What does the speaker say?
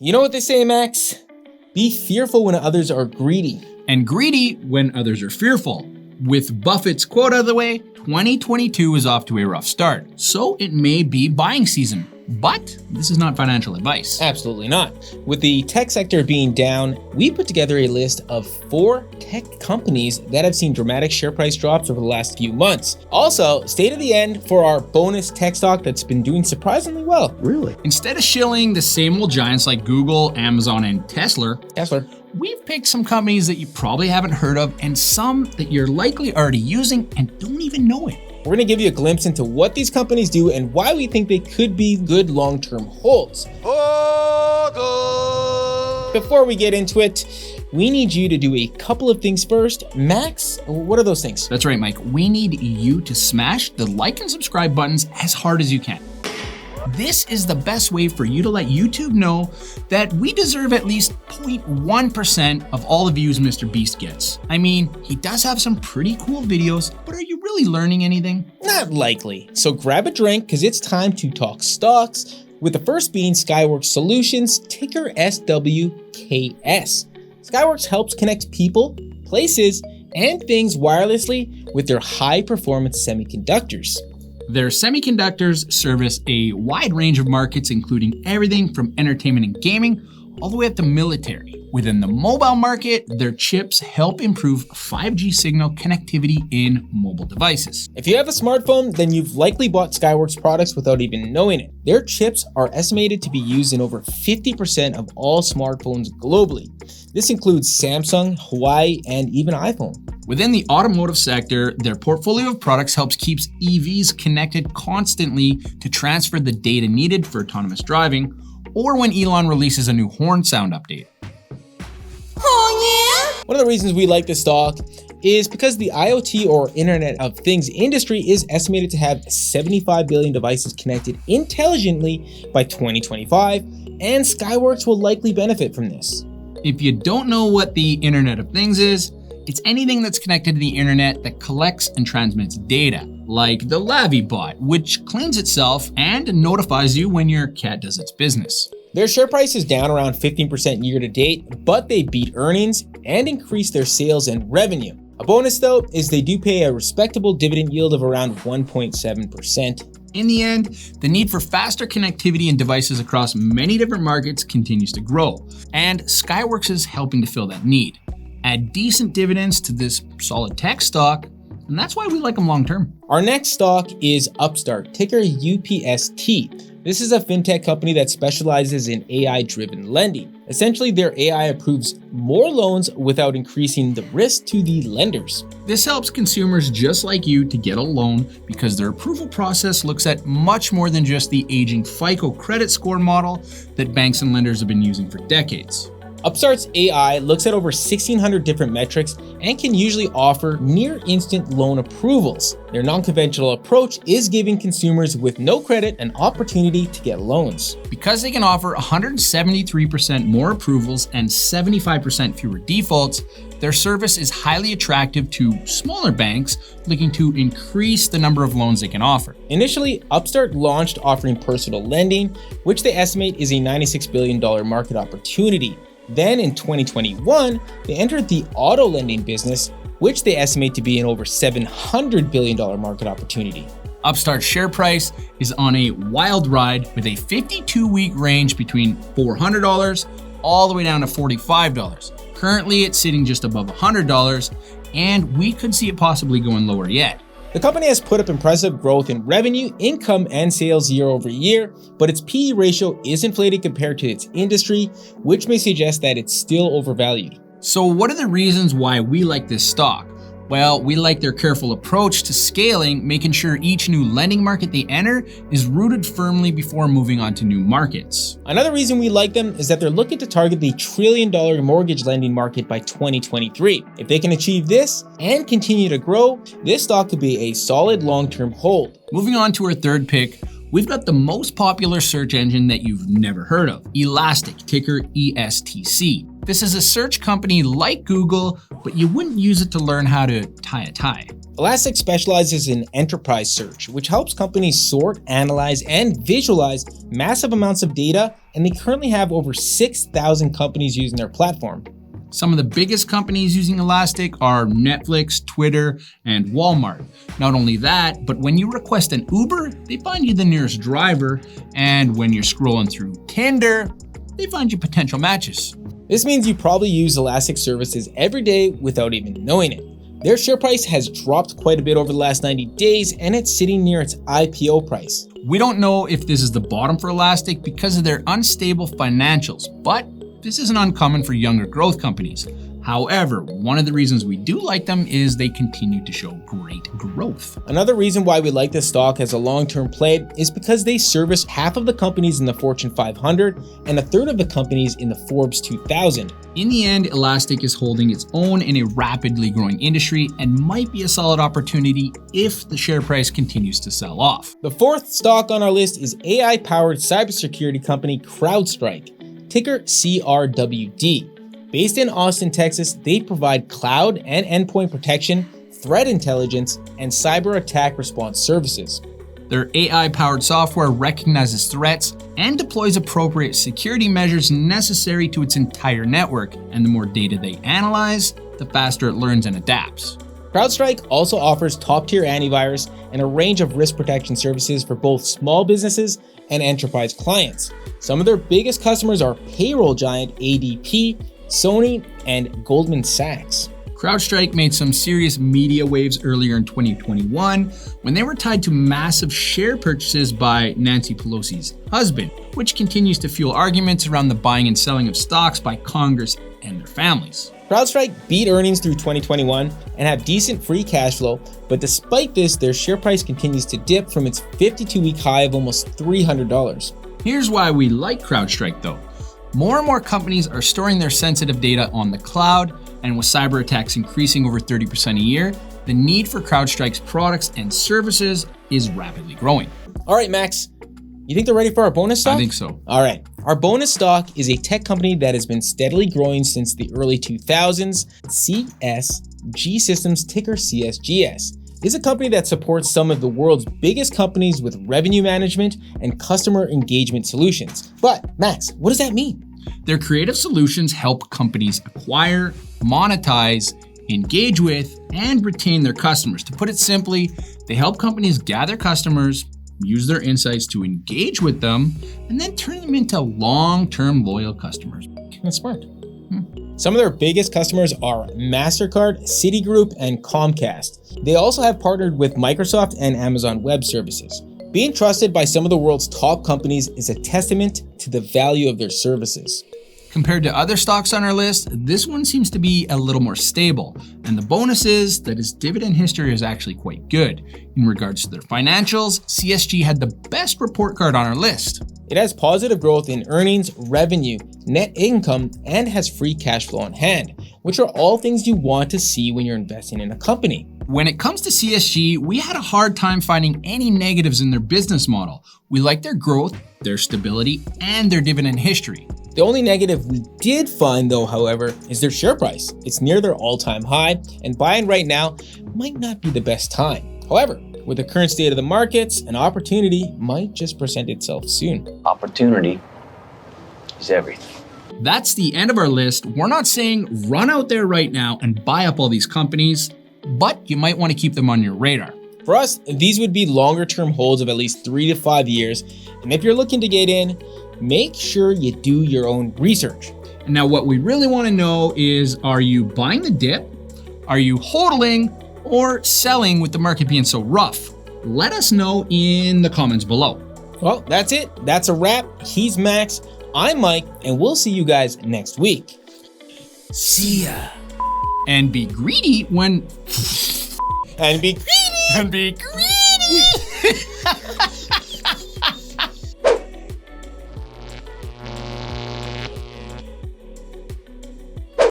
You know what they say, Max? Be fearful when others are greedy. And greedy when others are fearful. With Buffett's quote out of the way, 2022 is off to a rough start, so it may be buying season. But this is not financial advice. Absolutely not. With the tech sector being down, we put together a list of 4 tech companies that have seen dramatic share price drops over the last few months. Also, stay to the end for our bonus tech stock that's been doing surprisingly well. Really? Instead of shilling the same old giants like Google, Amazon, and Tesla, we've picked some companies that you probably haven't heard of and some that you're likely already using and don't even know it. We're going to give you a glimpse into what these companies do and why we think they could be good long-term holds. Before we get into it, we need you to do a couple of things first. Max, what are those things? That's right, Mike. We need you to smash the like and subscribe buttons as hard as you can. This is the best way for you to let YouTube know that we deserve at least 0.1% of all the views Mr. Beast gets. I mean, he does have some pretty cool videos, but are you really learning anything? Not likely. So grab a drink because it's time to talk stocks, with the first being Skyworks Solutions, ticker SWKS. Skyworks helps connect people, places, and things wirelessly with their high-performance semiconductors. Their semiconductors service a wide range of markets, including everything from entertainment and gaming all the way up to military. Within the mobile market, their chips help improve 5G signal connectivity in mobile devices. If you have a smartphone, then you've likely bought Skyworks products without even knowing it. Their chips are estimated to be used in over 50% of all smartphones globally. This includes Samsung, Huawei, and even iPhone. Within the automotive sector, their portfolio of products helps keeps EVs connected constantly to transfer the data needed for autonomous driving, or when Elon releases a new horn sound update. Oh yeah? One of the reasons we like this stock is because the IoT or Internet of Things industry is estimated to have 75 billion devices connected intelligently by 2025, and Skyworks will likely benefit from this. If you don't know what the Internet of Things is, it's anything that's connected to the internet that collects and transmits data, like the LaviBot, which cleans itself and notifies you when your cat does its business. Their share price is down around 15% year to date, but they beat earnings and increased their sales and revenue. A bonus though is they do pay a respectable dividend yield of around 1.7%. In the end, the need for faster connectivity and devices across many different markets continues to grow, and Skyworks is helping to fill that need. Add decent dividends to this solid tech stock, and that's why we like them long term. Our next stock is Upstart, ticker UPST. This is a fintech company that specializes in AI-driven lending. Essentially, their AI approves more loans without increasing the risk to the lenders. This helps consumers just like you to get a loan because their approval process looks at much more than just the aging FICO credit score model that banks and lenders have been using for decades. Upstart's AI looks at over 1,600 different metrics and can usually offer near instant loan approvals. Their non-conventional approach is giving consumers with no credit an opportunity to get loans. Because they can offer 173% more approvals and 75% fewer defaults, their service is highly attractive to smaller banks looking to increase the number of loans they can offer. Initially, Upstart launched offering personal lending, which they estimate is a $96 billion market opportunity. Then in 2021, they entered the auto lending business, which they estimate to be an over $700 billion market opportunity. Upstart's share price is on a wild ride with a 52-week range between $400 all the way down to $45. Currently, it's sitting just above $100, and we could see it possibly going lower yet. The company has put up impressive growth in revenue, income, and sales year over year, but its PE ratio is inflated compared to its industry, which may suggest that it's still overvalued. So what are the reasons why we like this stock? Well, we like their careful approach to scaling, making sure each new lending market they enter is rooted firmly before moving on to new markets. Another reason we like them is that they're looking to target the $1 trillion mortgage lending market by 2023. If they can achieve this and continue to grow, this stock could be a solid long-term hold. Moving on to our third pick, we've got the most popular search engine that you've never heard of, Elastic, ticker ESTC. This is a search company like Google, but you wouldn't use it to learn how to tie a tie. Elastic specializes in enterprise search, which helps companies sort, analyze, and visualize massive amounts of data, and they currently have over 6,000 companies using their platform. Some of the biggest companies using Elastic are Netflix, Twitter, and Walmart. Not only that, but when you request an Uber, they find you the nearest driver, and when you're scrolling through Tinder, they find you potential matches. This means you probably use Elastic services every day without even knowing it. Their share price has dropped quite a bit over the last 90 days, and it's sitting near its IPO price. We don't know if this is the bottom for Elastic because of their unstable financials, but this isn't uncommon for younger growth companies. However, one of the reasons we do like them is they continue to show great growth. Another reason why we like this stock as a long-term play is because they service half of the companies in the Fortune 500 and a third of the companies in the Forbes 2000. In the end, Elastic is holding its own in a rapidly growing industry and might be a solid opportunity if the share price continues to sell off. The fourth stock on our list is AI-powered cybersecurity company CrowdStrike, ticker CRWD. Based in Austin, Texas, they provide cloud and endpoint protection, threat intelligence, and cyber attack response services. Their AI-powered software recognizes threats and deploys appropriate security measures necessary to its entire network, and the more data they analyze, the faster it learns and adapts. CrowdStrike also offers top-tier antivirus and a range of risk protection services for both small businesses and enterprise clients. Some of their biggest customers are payroll giant ADP, Sony, and Goldman Sachs. CrowdStrike made some serious media waves earlier in 2021 when they were tied to massive share purchases by Nancy Pelosi's husband, which continues to fuel arguments around the buying and selling of stocks by Congress and their families. CrowdStrike beat earnings through 2021 and have decent free cash flow, but despite this, their share price continues to dip from its 52-week high of almost $300. Here's why we like CrowdStrike though. More and more companies are storing their sensitive data on the cloud, and with cyber attacks increasing over 30% a year, the need for CrowdStrike's products and services is rapidly growing. All right, Max, you think they're ready for our bonus stock? I think so. All right, our bonus stock is a tech company that has been steadily growing since the early 2000s, CSG Systems, ticker CSGS. Is a company that supports some of the world's biggest companies with revenue management and customer engagement solutions. But Max, what does that mean? Their creative solutions help companies acquire, monetize, engage with, and retain their customers. To put it simply, they help companies gather customers, use their insights to engage with them, and then turn them into long-term loyal customers. That's smart. Some of their biggest customers are MasterCard, Citigroup, and Comcast. They also have partnered with Microsoft and Amazon Web Services. Being trusted by some of the world's top companies is a testament to the value of their services. Compared to other stocks on our list, this one seems to be a little more stable. And the bonus is that its dividend history is actually quite good. In regards to their financials, CSG had the best report card on our list. It has positive growth in earnings, revenue, net income, and has free cash flow on hand, which are all things you want to see when you're investing in a company. When it comes to CSG, we had a hard time finding any negatives in their business model. We like their growth, their stability, and their dividend history. The only negative we did find though, however, is their share price. It's near their all-time high, and buying right now might not be the best time. However, with the current state of the markets, an opportunity might just present itself soon. Opportunity is everything. That's the end of our list. We're not saying run out there right now and buy up all these companies, but you might want to keep them on your radar. For us, these would be longer term holds of at least 3 to 5 years. And if you're looking to get in, make sure you do your own research. And now what we really want to know is, are you buying the dip? Are you hodling or selling with the market being so rough? Let us know in the comments below. Well, that's it. That's a wrap. He's Max. I'm Mike, and we'll see you guys next week. See ya. And be greedy when... And be greedy. And be greedy.